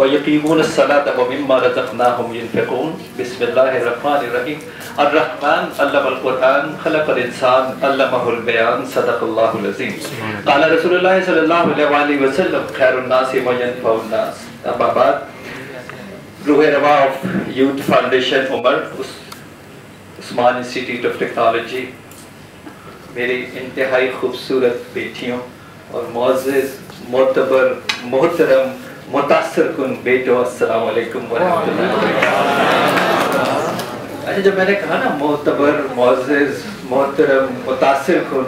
वयुकीमूनस्सलात व मिम्मा रज़क़नाहुम युनफ़िक़ून। बिस्मिल्लाहिर्रहमानिर्रहीम। अर्रहमान अल्लमल क़ुरआन खलक़ल इंसान अल्लमहुल बयान सदक़ल्लाहुल अज़ीम। क़ाला रसूलुल्लाह सल्लल्लाहु अलैहि वसल्लम खैरुन नासि मन यनफ़उन नास। अम्मा बाद, रूह रवा of youth foundation Umar, Usman institute of technology, मेरी इंतहाई खूबसूरत बेटियों और मोअज़्ज़िज़ मोतबर मोहतरम मुतासिर कुन बेटो, अस्सलाम वालेकुम व रहमतुल्लाहि व बरकातुहू। अच्छा, जब मैंने कहा ना मोतबर मोअज़्ज़िज़ मोहतरम मुतासिर कुन,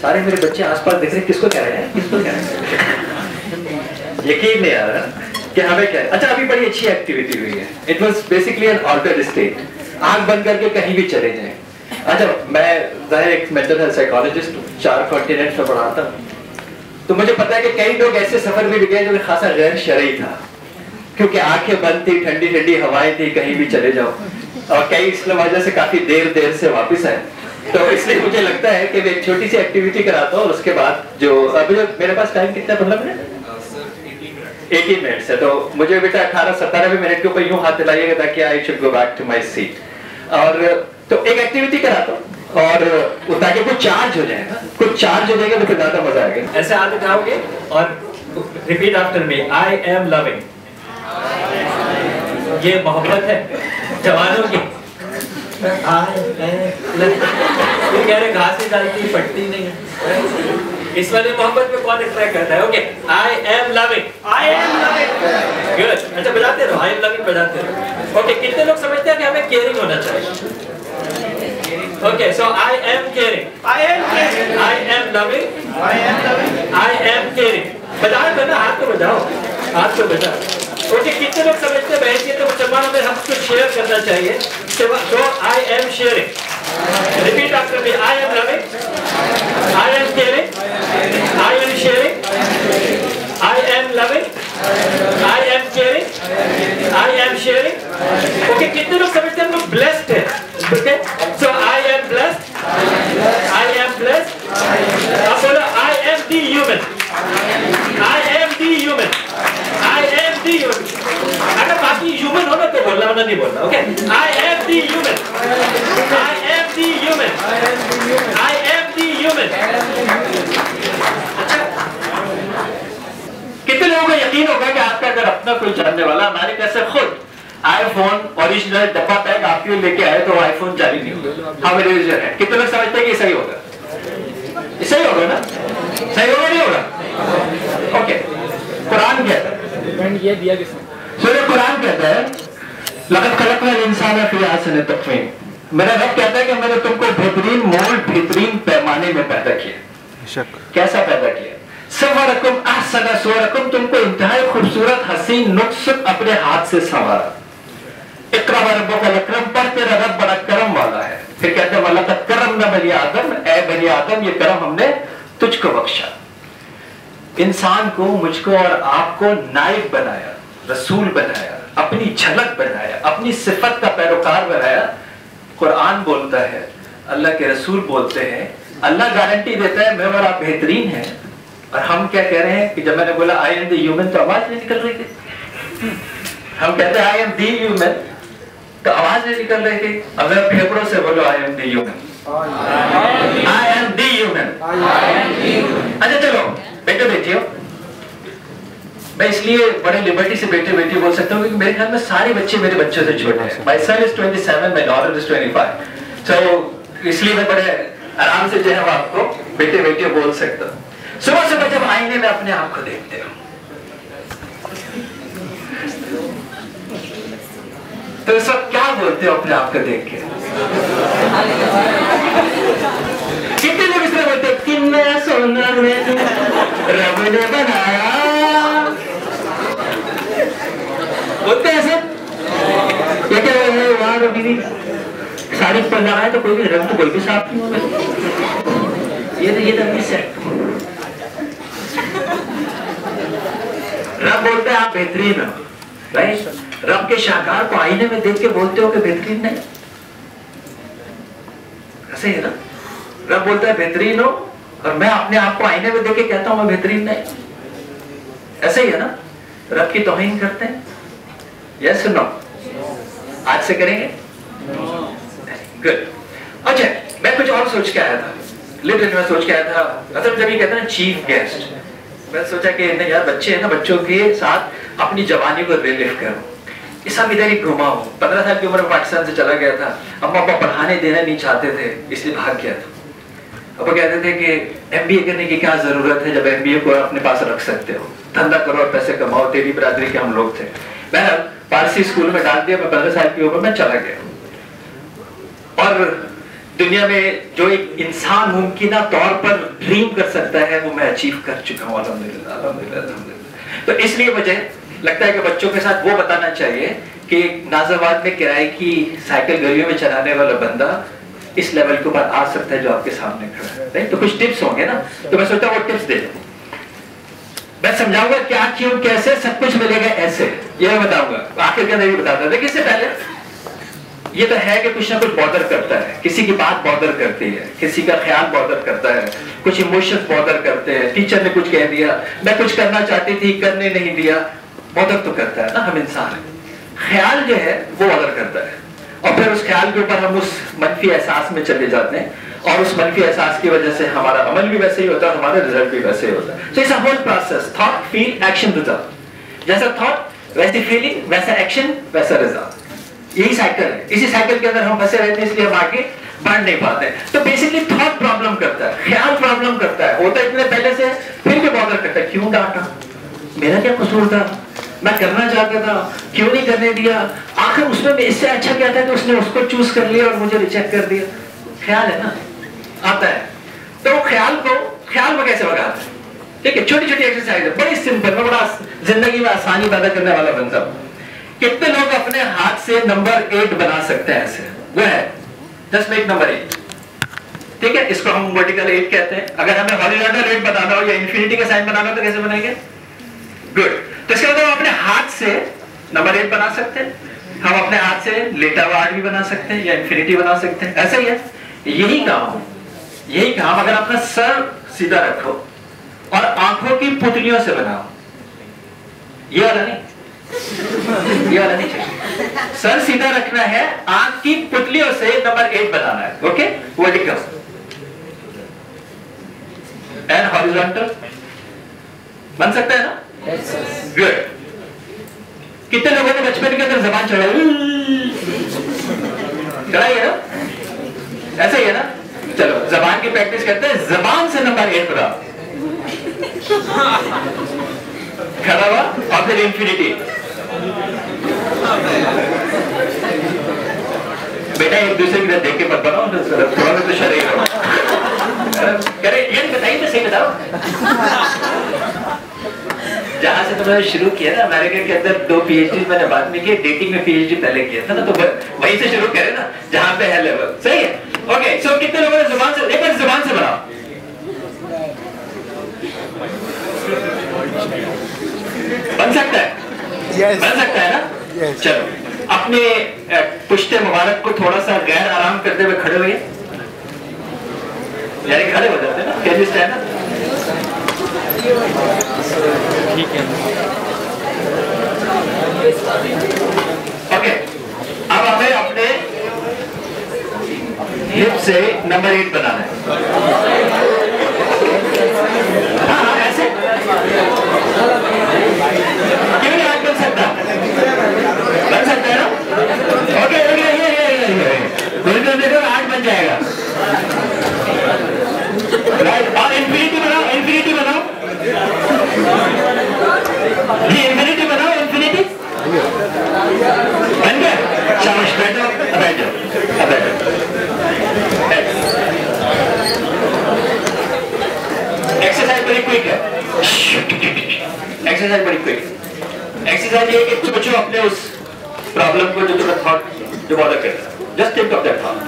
सारे मेरे बच्चे आसपास देख रहे हैं किसको कह रहे हैं, किसको कह रहे हैं। यकीन नहीं आ रहा कि हमें क्या है। अच्छा, अभी बड़ी अच्छी एक्टिविटी हुई है। It was basically an altered state, आंख बंद करके कहीं भी चले जाएं। अच्छा, मैं जाहिर एक मेंटल हेल्थ साइकोलॉजिस्ट हूँ, 4 कॉन्टिनेंट में पढ़ाता हूँ, तो मुझे पता है कि कई लोग ऐसे सफर में भी गए जो खासा गैर शरई था, क्योंकि आंखें बंद थी, ठंडी ठंडी हवाएं थी, कहीं भी चले जाओ, और कई इस वजह से काफी देर से वापस आए। तो इसलिए मुझे लगता है कि मैं एक छोटी सी एक्टिविटी कराता हूँ, और उसके बाद जो अभी मेरे पास टाइम कितना 15 मिनट 18 मिनट्स है, तो मुझे बेटा 18-17 मिनट के ऊपर यूं हाथ दिलाइएगा ताकि I should go back to my seat. और तो एक एक्टिविटी कराता हूँ, और ताकि कुछ चार्ज हो जाए, कुछ चार्ज हो जाएगा तो फिर ज्यादा मजा आएगा। ऐसे हाथ उठाओगे और repeat after me, I am loving. ये मोहब्बत है जवानों की। ये कह रहे घास नहीं डालती, पटती नहीं है। इस वाले मोहब्बत में कौन अट्रैक्ट करता है? Okay, I am loving, I am loving. Good. अच्छा, बजाते रहो, आई एम लविंग बजाते रहो। ओके, कितने लोग समझते हैं कि हमें केयरिंग होना चाहिए? Okay, so I am caring. I am caring. I am loving. I am loving. I am caring. बजाओ तो ना, हाथ तो बजाओ, हाथ तो बजाओ। Okay, कितने लोग समझते हैं बहन तो मुसलमानों में हम कुछ शेयर करना चाहिए? So I am sharing. Repeat after me. I am loving. I am caring. I am sharing. I am loving. I am caring. I am sharing. Okay, कितने लोग समझते हैं हम लोग blessed हैं? Okay, so I am blessed. I am blessed. अब बोलो, I am the human. I am the human. I am the human. अगर बाकी human हो ना तो बोलना, वरना नहीं बोलना. Okay, I am the human. I am the human. I am the human. अच्छा, कितने लोगों को यकीन होगा कि आपका अगर अपना कोई जानने वाला हमारे कैसे खुद आईफोन ओरिजिनल डब्बा पैक आपके लिए लेके आए तो आईफोन जारी नहीं होगा? हाँ, मेरे यूजर है। कितने लोग समझते हैं कि सही होगा? सही होगा ना? सही होगा नहीं होगा? ओके, कुरान कहता है, सूरह कुरान कहता है, लक़द खलक़नल इंसान फ़ी अहसनि तक़वीम। मेरा रब कहता है कि मैंने तुमको बेहतरीन मोल्ड, बेहतरीन पैमाने में पैदा किया। कैसा पैदा किया? सव्वरकुम अहसन सुवरकुम, तुमको इंतहाई खूबसूरत हसीन नुक्सत अपने हाथ से संवारा। इक़रा व रब्बुकल अकरम, पर तेरा रब बड़ा करम वाला है। फिर कहते हैं वलक़द करमना बनी आदम, ए बनी आदम, ये करम हमने तुझको बख्शा। इंसान को, मुझको और आपको नाइब बनाया, रसूल बनाया, अपनी झलक बनाया, अपनी सिफत का पैरोकार बनाया। कुरान बोलता है, अल्लाह के रसूल बोलते हैं, अल्लाह गारंटी देता है मैं और आप बेहतरीन हैं। और हम क्या कह रहे हैं कि जब मैंने बोला आई एम द ह्यूमन तो आवाज नहीं निकल रही थी। हम कहते हैं आई एम द ह्यूमन तो आवाज नहीं निकल रही थी। अब फेफड़ों से बोलो I am the human, I am the human. अच्छा चलो बेटे बेटियों, मैं इसलिए बड़े लिबर्टी से बेटे बेटी बोल सकता हूँ क्योंकि मेरे ख्याल में सारे बच्चे मेरे बच्चों से छोटे हैं। My son is 27, my daughter is 25। तो इसलिए मैं बड़े आराम से जो है आपको बेटे बेटी बोल सकता हूँ। सुबह सुबह जब आईने में अपने आप को देखते हो तो इस वक्त क्या बोलते हो अपने आप को देख के? कितने लोग इसमें बोलते कितना सोना रब ने बनाया, बोलते ऐसे वहां दीदी साड़ी पर लगाए तो कोई भी रंग तो कोई भी साफ नहीं होगा। ये तो मिस है। रब बोलते हैं आप बेहतरीन हो, राइट? रब के शाहकार को आईने में देख के बोलते हो कि बेहतरीन नहीं, ऐसे ही ना? रब बोलता है बेहतरीन हो और मैं अपने आप को आईने में देख के कहता हूं मैं बेहतरीन नहीं, ऐसे ही है ना? रब की तौहीन करते हैं? Yes no? आज से करेंगे? गुड। अच्छा, मैं कुछ और सोच के आया था, लिटरली मैं सोच के आया था, मतलब जब ये कहते हैं ना चीफ गेस्ट, मैं सोचा कि नहीं यार, बच्चे हैं ना, बच्चों के साथ अपनी जवानी को रिलीव करो। इस सब इधर ही घुमा हूँ, 15 साल की उम्र में पाकिस्तान से चला गया था, अम्मा पापा पढ़ाने देना नहीं चाहते थे, इसलिए भाग गया था। अब वो कहते थे कि MBA करने की क्या जरूरत है जब MBA को अपने पास रख सकते हो, धंधा करो और पैसे कमाओ। तेरी बरादरी के हम लोग थे। मैं पारसी स्कूल में डाल दिया, मैं 15 साल की उम्र में चला गया। और दुनिया में जो एक इंसान मुमकिन तौर पर ड्रीम कर सकता है वो मैं अचीव कर चुका हूँ, अल्हम्दुलिल्लाह अल्हम्दुलिल्लाह अल्हम्दुलिल्लाह। तो इसलिए मुझे लगता है कि बच्चों के साथ वो बताना चाहिए कि नाज़ाबाद में किराए की साइकिल गलियों में चलाने वाला बंदा इस लेवल के ऊपर आ सकता है जो आपके सामने खड़ा है, राइट? तो कुछ टिप्स होंगे ना, तो मैं सोचता हूँ वो टिप्स दे दूं। मैं समझाऊंगा क्या, क्यों, कैसे, सब कुछ मिलेगा ऐसे, ये मैं बताऊंगा। आखिर के अंदर ये बताता था। इससे पहले ये तो है कि कुछ ना कुछ बॉदर करता है, किसी की बात बॉदर करती है, किसी का ख्याल बॉदर करता है, कुछ इमोशंस बॉदर करते हैं, टीचर ने कुछ कह दिया, मैं कुछ करना चाहती थी करने नहीं दिया, बॉदर तो करता है ना, हम इंसान हैं। ख्याल जो है वो बॉदर करता है, और फिर उस ख्याल के ऊपर हम उस मनफी एहसास में चले जाते हैं, और उस मनफी एहसास की वजह से हमारा अमल भी वैसे ही होता है, हमारा रिजल्ट भी वैसे ही होता है। So it's a whole process, thought, feel, action, result. जैसा थॉट वैसी फीलिंग, वैसा एक्शन, वैसा रिजल्ट। यही साइकिल है। इसी साइकिल के अंदर हम फंसे रहते हैं, इसलिए हम आगे बढ़ नहीं पाते। तो बेसिकली थॉट प्रॉब्लम करता है, ख्याल प्रॉब्लम करता है, होता है इतने पहले से, फिर भी बॉदर करता है, क्यों डांटा, मेरा क्या कसूर था, मैं करना चाहता था, क्यों नहीं करने दिया, आखिर उसमें इससे अच्छा क्या था कि उसने उसको चूज कर लिया और मुझे रिजेक्ट कर दिया। ख्याल है ना, आता है। तो ख्याल को कैसे भगाते हैं? ठीक है, छोटी छोटी एक्सरसाइज है, बड़ी सिंपल, मैं बड़ा जिंदगी में आसानी पैदा करने वाला बनता हूं। कितने लोग अपने हाथ से नंबर 8 बना सकते हैं? ऐसे वो है, जस्ट मेक नंबर 8। ठीक है, इसको हम वर्टिकल 8 कहते हैं। अगर हमें हॉरिजॉन्टल 8 बनाना हो या इन्फिनिटी का साइन बनाना हो तो कैसे बनाएंगे? गुड। तो इसके बाद हम अपने हाथ से नंबर 8 बना सकते हैं, हम अपने हाथ से लेटा हुआ 8 भी बना सकते हैं या इन्फिनिटी बना सकते हैं। ऐसा ही है, यही काम अगर अपना सर सीधा रखो और आंखों की पुतलियों से बनाओ, ये वाला नहीं, ये वाला नहीं चाहिए, सर सीधा रखना है, आंख की पुतलियों से नंबर 8 बनाना है। ओके, वर्टिकल एंड हॉरिजॉन्टल बन सकता है ना? गुड। कितने लोगों ने बचपन के अंदर जबान चढ़ाई है ना? ऐसा ही है ना? चलो जबान की प्रैक्टिस करते हैं, जबान से नंबर 8 बनाओ, खड़ा हुआ और फिर इन्फिनिटी। बेटा एक दूसरे की देख के मत बनाओ, थोड़ा तो शरीर हो। ये बताइए तो सही बताओ। जहां से तुमने शुरू किया ना, अमेरिका के अंदर 2 PhD मैंने बाद में किया, डेटिंग में PhD पहले किया था ना, तो वहीं से शुरू करें ना जहां पे है लेवल। सही है? ओके, सो कितने लोगों ने जुबान से, एक बार जुबान से बनाओ, बन सकता है? yes. बन सकता है ना? yes. चलो अपने पुश्ते मुबारक को थोड़ा सा गैर आराम करते हुए खड़े हुए, यानी खड़े हो जाते हैं ना, कैसे स्टैंड अप। ठीक है, ओके। अब हमें अपने हिप से नंबर 8 बनाना है। हाँ, ऐसे क्यों नहीं आज बन सकता? बन सकता है ना? ओके, देखो 8 बन जाएगा, राइट। और इन्फिनिटी बनाओ, इन्फिनिटी बनाओ, इन्फिनिटी बनाओ, इन्फिनिटी बन गया। शाबाश, बैठो, बैठो, बैठो। एक्सरसाइज बड़ी क्विक है, एक्सरसाइज बड़ी क्विक। एक्सरसाइज ये कि सोचो अपने उस प्रॉब्लम को जो तुम्हें थॉट जो बॉदर करता है, just think of that thought.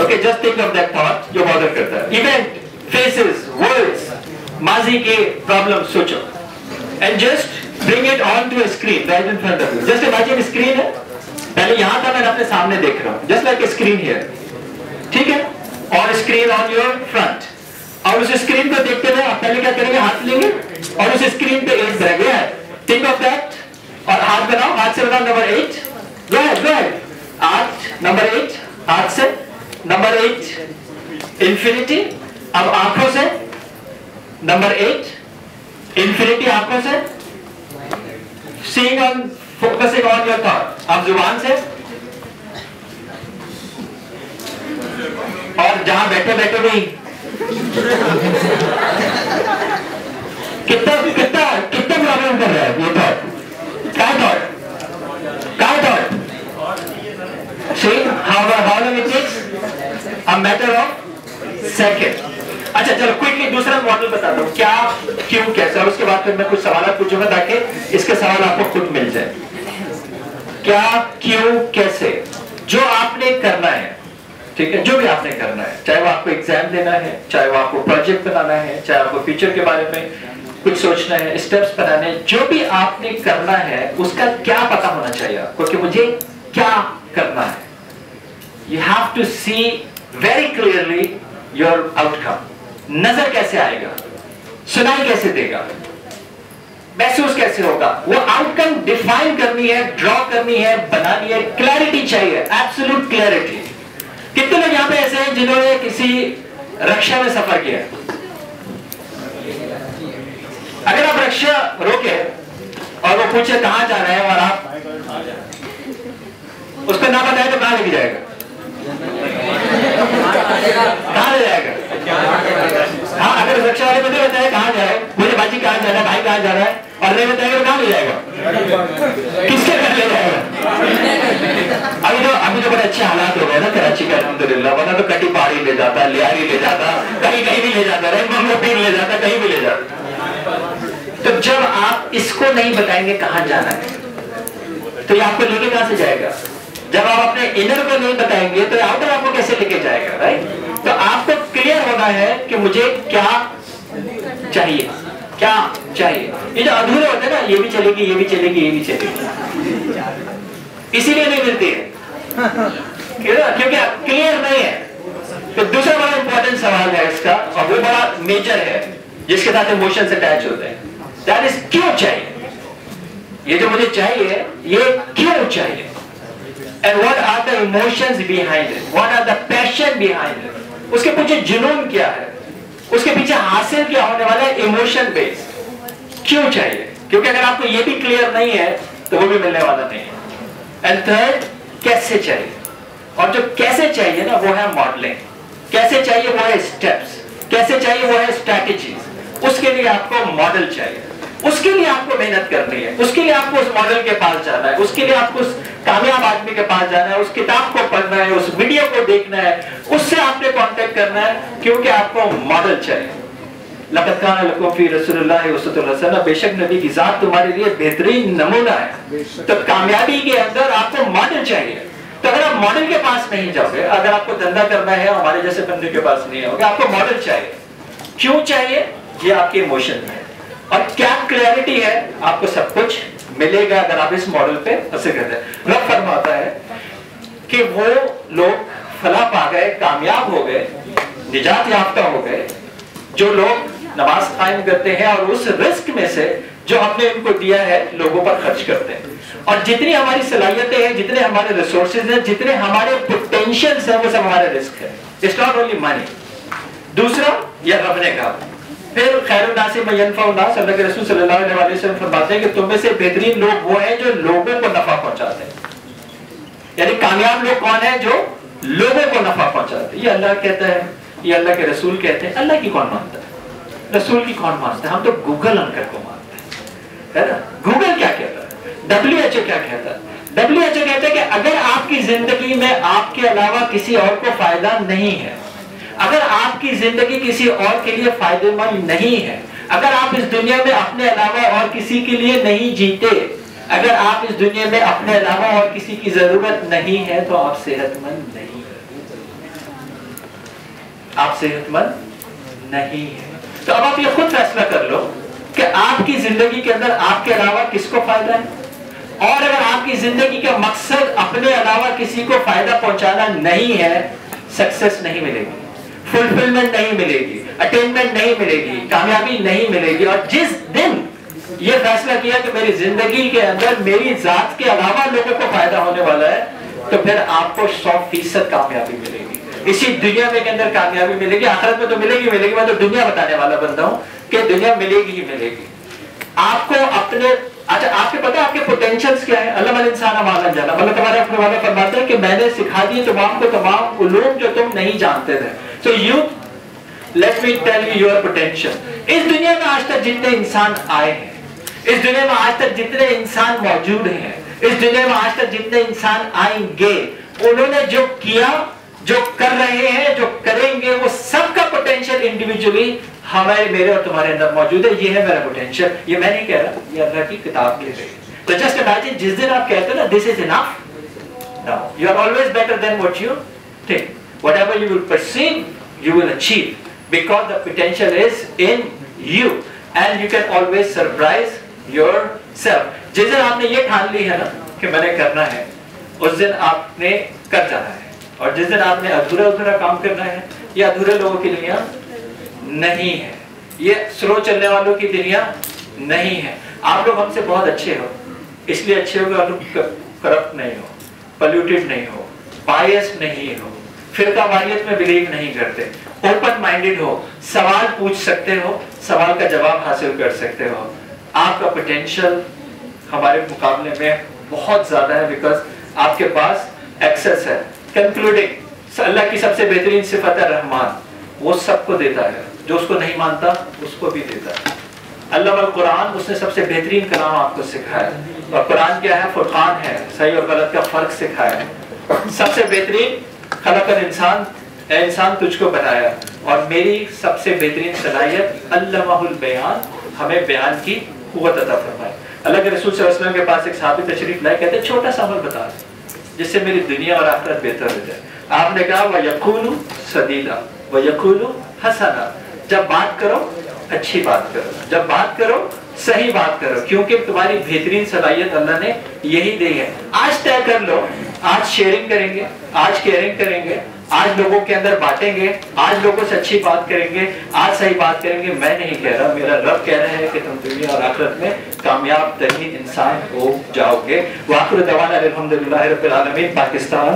Okay, just think of that thought जो बॉदर करता है। इवेंट, फेसेस, वर्ड्स, माजी के प्रॉब्लम सोचो, and just bring it on to a screen right in front of you. Just imagine screen है, पहले यहां था, मैं अपने सामने देख रहा हूं, just like a screen here, ठीक है, और स्क्रीन ऑन योर फ्रंट। और उस स्क्रीन को देखते हुए आप पहले क्या करेंगे? हाथ लेंगे और उस स्क्रीन पे 8 रह गया है, थिंक ऑफ दैट। और हाथ बनाओ, हाथ से बनाओ नंबर 8। Go ahead. 8 नंबर 8 हाथ से। Number 8 infinity. अब आंखों से नंबर 8 इंफिनिटी आंखों से। Seeing on, focusing on your thought. अब जुबान से। और जहां बैठे बैठे भी कितना कितना कितना प्रॉब्लम कर रहा है ये थॉट? क्या thought? See how long it takes? A matter of second. अच्छा चलो क्विकली दूसरा मॉडल बताता हूँ, क्या क्यों कैसे, और उसके बाद फिर मैं कुछ सवाल पूछूंगा ताकि इसके सवाल आपको खुद मिल जाए। क्या क्यों कैसे, जो आपने करना है, ठीक है, जो भी आपने करना है, चाहे वो आपको एग्जाम देना है, चाहे वो आपको प्रोजेक्ट बनाना है, चाहे आपको फ्यूचर के बारे में कुछ सोचना है, स्टेप्स बनाने हैं, जो भी आपने करना है उसका क्या पता होना चाहिए आपको कि मुझे क्या करना है। You have to see very clearly your outcome. नजर कैसे आएगा, सुनाई कैसे देगा, महसूस कैसे होगा, वो आउटकम डिफाइन करनी है, ड्रॉ करनी है, बनानी है, क्लैरिटी चाहिए, एब्सोल्यूट क्लैरिटी। कितने लोग यहाँ पे ऐसे हैं जिन्होंने किसी रक्षा में सफर किया? अगर आप रक्षा रोके और वो पूछे कहां जा रहे हैं और आप उसको ना बताए तो कहां लेके जाएगा? कहां ले जाएगा? हाँ, अगर रक्षा वाले को नहीं बताए कहां जाए, मुझे बाजी कहां जा रहा है, भाई कहां जा रहा है, और नहीं बताएगा तो कहां ले जाएगा? किसके घर ले जाएगा? अभी तो बड़े अच्छे हालात हो गए ना कराची का, अल्हम्दुलिल्लाह, वरना तो कटी पहाड़ी ले जाता, लियारी ले जाता, कहीं कहीं भी ले जाता, रही ले जाता, कहीं भी ले जाता। तो जब आप इसको नहीं बताएंगे कहां जाना है, तो ये आपको लेके कहां से जाएगा? जब आप अपने इनर को नहीं बताएंगे तो आउटर आपको कैसे लेके जाएगा, राइट? तो आपको क्लियर होना है कि मुझे क्या चाहिए, क्या चाहिए। ये जो अधूरे होते हैं ना, ये भी चलेगी, ये भी चलेगी, ये भी चलेगी, इसीलिए नहीं मिलती है क्योंकि क्लियर नहीं है। तो दूसरा बड़ा इंपॉर्टेंट सवाल है इसका, और वो बड़ा मेजर है जिसके साथ इमोशंस अटैच होते हैं। दैट इज क्यों चाहिए, ये जो मुझे चाहिए ये क्यों चाहिए, and what are the emotions behind it, what are the passion behind it, उसके पीछे जुनून क्या है, उसके पीछे हासिल क्या होने वाला है, इमोशन बेस्ड क्यों चाहिए। क्योंकि अगर आपको ये भी क्लियर नहीं है तो वो भी मिलने वाला नहीं है। एंड थर्ड, कैसे चाहिए, और जो कैसे चाहिए ना वो है मॉडलिंग, कैसे चाहिए वो है स्टेप्स, कैसे चाहिए वो है स्ट्रैटेजीज। उसके लिए आपको मॉडल चाहिए, उसके लिए आपको मेहनत करनी है, उसके लिए आपको उस मॉडल के पास जाना है, उसके लिए आपको उस कामयाब आदमी के पास जाना है, उस किताब को पढ़ना है, उस वीडियो को देखना है, उससे आपने कांटेक्ट करना है, क्योंकि आपको मॉडल चाहिए। लक़द कान लकुम फ़ी रसूलिल्लाहि उस्वतुन हसना, बेशक नबी की जात तुम्हारे लिए बेहतरीन नमूना है। तो कामयाबी के अंदर आपको मॉडल चाहिए। तो अगर आप मॉडल के पास नहीं जाओगे, अगर आपको धंधा करना है हमारे जैसे बंदे के पास नहीं होगा, आपको मॉडल चाहिए। क्यों चाहिए, ये आपके इमोशन में है, और क्या क्लैरिटी है, आपको सब कुछ मिलेगा अगर आप इस मॉडल पे असर करते हैं। रब फरमाता है कि वो लोग फलाह पा गए, कामयाब हो गए, निजात याफ्ता हो गए, जो लोग नमाज कायम करते हैं और उस रिस्क में से जो हमने उनको दिया है लोगों पर खर्च करते हैं। और जितनी हमारी सलाहियतें हैं, जितने हमारे रिसोर्सेज हैं, जितने हमारे पोटेंशियल्स हैं, वो सब हमारे रिस्क है। It's not only money. दूसरा, यह रब ने कहा, फिर खैरुन नासि मन यनफउ नास, अल्लाह के रसूल सल्लल्लाहु अलैहि वसल्लम फरमाते हैं कि तुम में से बेहतरीन लोग वो हैं जो लोगों को नफा पहुंचाते हैं। यानी कामयाब लोग कौन है, जो लोगों को नफा पहुंचाते हैं। ये अल्लाह कहता है, ये अल्लाह के रसूल कहते हैं। अल्लाह की कौन मानता है, रसूल की कौन मानता है? हम तो गूगल अंकर को मानते हैं, है ना। गूगल क्या कहता है, WHO क्या कहता है? WHO कहता है कि अगर आपकी जिंदगी में आपके अलावा किसी और को फायदा नहीं है, अगर आपकी जिंदगी किसी और के लिए फायदेमंद नहीं है, अगर आप इस दुनिया में अपने अलावा और किसी के लिए नहीं जीते, अगर आप इस दुनिया में अपने अलावा और किसी की जरूरत नहीं है, तो आप सेहतमंद नहीं है, आप सेहतमंद नहीं है। तो अब आप ये खुद फैसला कर लो कि आपकी जिंदगी के अंदर आपके अलावा किसको फायदा है। और अगर आपकी जिंदगी का मकसद अपने अलावा किसी को फायदा पहुंचाना नहीं है, सक्सेस नहीं मिलेगी, फुलफिलमेंट नहीं मिलेगी, अटेनमेंट नहीं मिलेगी, कामयाबी नहीं मिलेगी। और जिस दिन ये फैसला किया कि मेरी जिंदगी के अंदर मेरी जात के अलावा लोगों को फायदा होने वाला है, तो फिर आपको 100% कामयाबी मिलेगी। इसी दुनिया में के अंदर कामयाबी मिलेगी, आखिरत में तो मिलेगी मिलेगी। मैं तो दुनिया बताने वाला बंदा हूं कि दुनिया मिलेगी ही मिलेगी आपको अपने। अच्छा, आपके पता है आपके पोटेंशियल्स क्या है? अल्लाह इंसान मालन जाना, मतलब तुम्हारे अपने वाले फरमाते हैं कि मैंने सिखा दिए तमाम को तमाम उलूम जो तुम नहीं जानते थे। So you let me tell you your potential. इस दुनिया में आज तक जितने इंसान आए हैं, इस दुनिया में आज तक जितने इंसान मौजूद हैं, इस दुनिया में आज तक जितने इंसान आएंगे, उन्होंने जो किया, जो कर रहे हैं, जो करेंगे, वो सबका पोटेंशियल इंडिविजुअली हमारे, मेरे और तुम्हारे अंदर मौजूद है। ये है मेरा पोटेंशियल। ये मैं नहीं कह रहा, ये अल्लाह की किताब कह रही है। तो जस्ट इमेजिन, जिस दिन आप कहते हो ना this is enough, now you are always better than what you think. Whatever you will perceive you will achieve, because the potential is in you and you can always surprise yourself. जिस दिन आपने ये ठान ली है ना कि मैंने करना है, उस दिन आपने कर जाना है। और जिस दिन आपने अधूरा अधूरा काम करना है, ये अधूरे लोगों की दुनिया नहीं है, ये स्लो चलने वालों की दुनिया नहीं है। आप लोग हमसे बहुत अच्छे हो, इसलिए अच्छे हो कि आप लोग करप्ट नहीं हो, पोल्यूटेड नहीं हो, बायस नहीं हो, फिरकावारियत में बिलीव नहीं करते, ओपन माइंडेड हो, सवाल पूछ सकते हो, सवाल का जवाब हासिल कर सकते हो। आपका पोटेंशियल हमारे मुकाबले में बहुत ज्यादा है, बिकॉज आपके पास एक्सेस है। कंक्लूडिंग, अल्लाह की सबसे बेहतरीन सिफत है रहमान, वो सबको देता है, जो उसको नहीं मानता उसको भी देता है। अल्लाह वल कुरान, उसने सबसे बेहतरीन कलाम आपको सिखाया, और कुरान क्या है? फुरकान है, सही और गलत का फर्क सिखाया। सबसे बेहतरीन खलकल इंसान, इंसान तुझको बनाया, और मेरी सबसे बेहतरीन सलाहियत अल्लमाहुल बयान, हमें बयान की कुव्वत अता फरमाई। अल्लाह के रसूल सल्लल्लाहु अलैहि वसल्लम के पास एक सहाबी तशरीफ लाए, कहते छोटा सा अमल बता जिससे मेरी दुनिया और आखिरत बेहतर हो जाए। आपने कहा वयकुलु सदीदा वयकुलु हसना, जब बात करो अच्छी बात करो, जब बात करो सही बात करो, क्योंकि तुम्हारी बेहतरीन सलाहियत अल्लाह ने यही दी है। आज तय कर लो, आज शेयरिंग करेंगे, आज केयरिंग करेंगे, आज लोगों के अंदर बांटेंगे, आज लोगों से अच्छी बात करेंगे, आज सही बात करेंगे। मैं नहीं कह रहा, मेरा रब कह रहा है कि तुम दुनिया और आखिरत में कामयाब तरीन इंसान हो जाओगे। वाखिर दवाना अल्हम्दुलिल्लाहि रब्बिल आलमीन। पाकिस्तान